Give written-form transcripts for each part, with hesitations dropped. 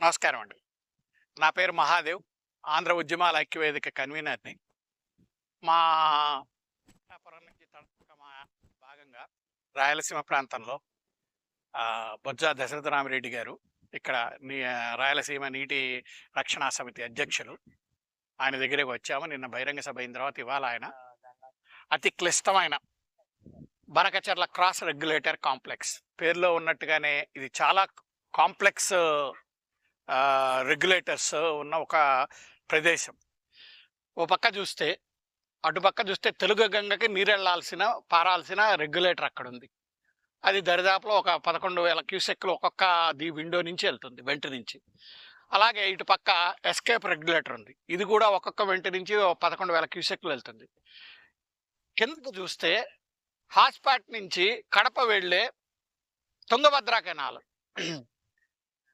నమస్కారం అండి. నా పేరు మహాదేవ్. ఆంధ్ర ఉద్యమాల ఐక్యవేదిక కన్వీనర్‌ని. మా పిఠాపురం నుంచి తడపకమా భాగంగా రాయలసీమ ప్రాంతంలో బొజ్జ దశరథరామిరెడ్డి గారు ఇక్కడ రాయలసీమ నీటి రక్షణా సమితి అధ్యక్షులు. ఆయన దగ్గరికి వచ్చాము. నిన్న బహిరంగ సభ అయిన తర్వాత ఇవాళ ఆయన అతి క్లిష్టమైన బనకచెర్ల క్రాస్ రెగ్యులేటర్ కాంప్లెక్స్ పేరులో ఉన్నట్టుగానే ఇది చాలా కాంప్లెక్స్ రెగ్యులేటర్స్ ఉన్న ఒక ప్రదేశం. ఓ పక్క చూస్తే అటుపక్క చూస్తే తెలుగు గంగకి నీరెళ్లాల్సిన పారాల్సిన రెగ్యులేటర్ అక్కడ ఉంది. అది దరిదాపులో ఒక 11,000 క్యూసెక్లు ఒక్కొక్క విండో నుంచి వెళ్తుంది, వెంట నుంచి. అలాగే ఇటు పక్క ఎస్కేప్ రెగ్యులేటర్ ఉంది. ఇది కూడా ఒక్కొక్క వెంట నుంచి 11,000 క్యూసెక్లు వెళ్తుంది. కిందకు చూస్తే హాస్పాట్ నుంచి కడప వెళ్ళే తుంగభద్ర కెనాల్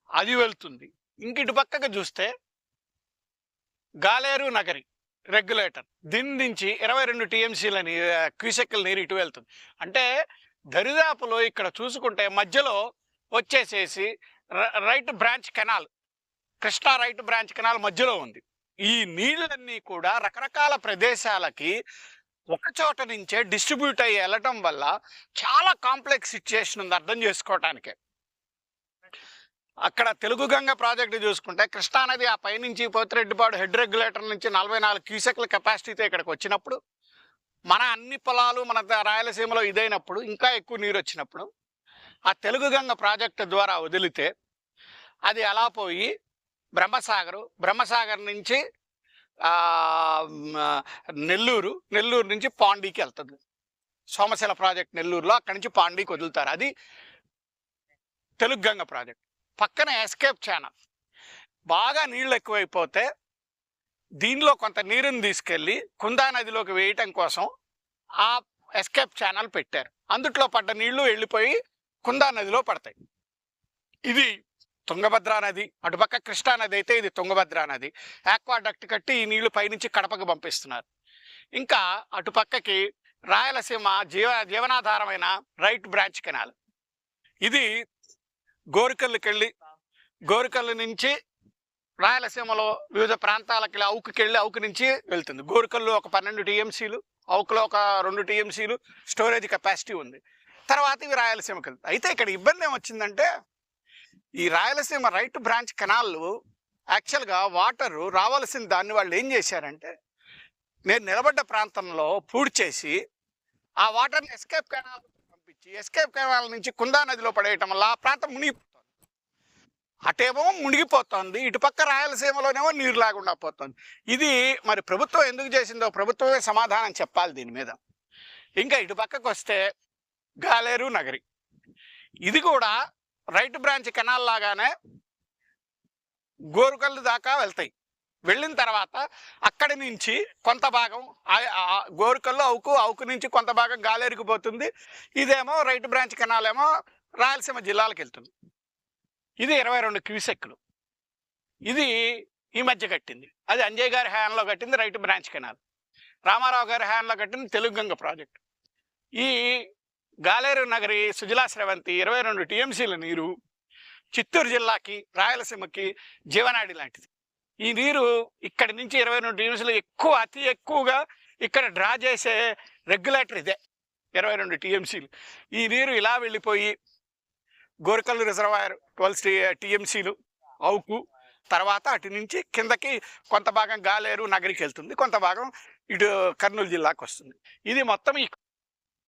అది వెళ్తుంది. ఇంకిటు పక్కకు చూస్తే గాలేరు నగరి రెగ్యులేటర్, దీని నుంచి 22 టీఎంసీల క్యూసెక్ల నీరు ఇటు వెళ్తుంది. అంటే దరిదాపులో ఇక్కడ చూసుకుంటే మధ్యలో వచ్చేసేసి right branch canal, Krishna right branch canal మధ్యలో ఉంది. ఈ నీళ్ళన్నీ కూడా రకరకాల ప్రదేశాలకి ఒక చోట నుంచే డిస్ట్రిబ్యూట్ అయ్యి వెళ్ళటం వల్ల చాలా కాంప్లెక్స్ సిచ్యుయేషన్ ఉంది అర్థం చేసుకోవటానికే. అక్కడ తెలుగు గంగ ప్రాజెక్టు చూసుకుంటే కృష్ణానది ఆ పైనుంచి పోతిరెడ్డిపాడు హెడ్ రెగ్యులేటర్ నుంచి 44 క్యూసెక్ల కెపాసిటీతో ఇక్కడికి వచ్చినప్పుడు, మన అన్ని పొలాలు మన రాయలసీమలో ఇదైనప్పుడు, ఇంకా ఎక్కువ నీరు వచ్చినప్పుడు ఆ తెలుగు గంగ ప్రాజెక్టు ద్వారా వదిలితే అది అలా పోయి బ్రహ్మసాగర్ నుంచి నెల్లూరు నుంచి పాండీకి వెళ్తుంది. సోమశిల ప్రాజెక్ట్ నెల్లూరులో, అక్కడి నుంచి పాండీకి వదులుతారు. అది తెలుగు గంగ ప్రాజెక్ట్. పక్కన ఎస్కేప్ ఛానల్, బాగా నీళ్ళు ఎక్కువైపోతే దీనిలో కొంత నీరుని తీసుకెళ్ళి కుందా నదిలోకి వేయటం కోసం ఆ ఎస్కేప్ ఛానల్ పెట్టారు. అందుట్లో పడ్డ నీళ్లు వెళ్ళిపోయి కుందా నదిలో పడతాయి. ఇది తుంగభద్రా నది. అటుపక్క కృష్ణా నది అయితే ఇది తుంగభద్రా నది. ఆక్వాడక్ట్ కట్టి ఈ నీళ్లు పైనుంచి కడపకు పంపిస్తున్నారు. ఇంకా అటుపక్కకి రాయలసీమ జీవనాధారమైన రైట్ బ్రాంచ్ కెనాల్, ఇది గోరుకల్లు నుంచి రాయలసీమలో వివిధ ప్రాంతాలకి అవుకుకెళ్ళి అవుకు నుంచి వెళ్తుంది. గోరుకల్లు ఒక 12 టీఎంసీలు, అవుకులో ఒక 2 టీఎంసీలు స్టోరేజ్ కెపాసిటీ ఉంది. తర్వాత ఇవి రాయలసీమకి వెళ్తాయి. అయితే ఇక్కడ ఇబ్బంది ఏమొచ్చిందంటే, ఈ రాయలసీమ రైట్ బ్రాంచ్ కెనాళ్ళు యాక్చువల్గా వాటరు రావాల్సిన దాన్ని వాళ్ళు ఏం చేశారంటే, నేను నిలబడ్డ ప్రాంతంలో పూడ్చేసి ఆ వాటర్ని ఎస్కేప్ కెనాల్ పంపించి ఎస్కేప్ కెనాల్ నుంచి కుందా నదిలో పడేయటం వల్ల ఆ ప్రాంతం మునిగిపోతుంది. అటేమో మునిగిపోతుంది, ఇటుపక్క రాయలసీమలోనేమో నీరు లేకుండా పోతుంది. ఇది మరి ప్రభుత్వం ఎందుకు చేసిందో ప్రభుత్వమే సమాధానం చెప్పాలి దీని మీద. ఇంకా ఇటుపక్కకు వస్తే గాలేరు నగరి, ఇది కూడా రైట్ బ్రాంచ్ కెనాల్ లాగానే గోరుకల్లు దాకా వెళ్తాయి. వెళ్ళిన తర్వాత అక్కడి నుంచి కొంత భాగం గోరుకల్లు అవుకు నుంచి కొంత భాగం గాలేరుకు పోతుంది. ఇదేమో రైట్ బ్రాంచ్ కెనాల్ ఏమో రాయలసీమ జిల్లాలకు వెళ్తుంది. ఇది 22 క్యూసెక్లు. ఇది ఈ మధ్య కట్టింది. అది అంజయ్ గారి హయాంలో కట్టింది రైట్ బ్రాంచ్ కెనాల్. రామారావు గారి హయాంలో కట్టింది తెలుగు గంగ ప్రాజెక్టు. ఈ గాలేరు నగరి సుజలా స్రవంతి 22 టీఎంసీల నీరు చిత్తూరు జిల్లాకి రాయలసీమకి జీవనాడి లాంటిది. ఈ నీరు ఇక్కడి నుంచి 22 టీఎంసీలు అతి ఎక్కువగా ఇక్కడ డ్రా చేసే రెగ్యులేటర్ ఇదే 22 టీఎంసీలు. ఈ నీరు ఇలా వెళ్ళిపోయి గోరుకల్లు రిజర్వాయర్ 12 టీఎంసీలు అవుకు, తర్వాత అటు నుంచి కిందకి కొంత భాగం గాలేరు నగరికి వెళ్తుంది, కొంత భాగం ఇటు కర్నూలు జిల్లాకు వస్తుంది. ఇది మొత్తం ఈ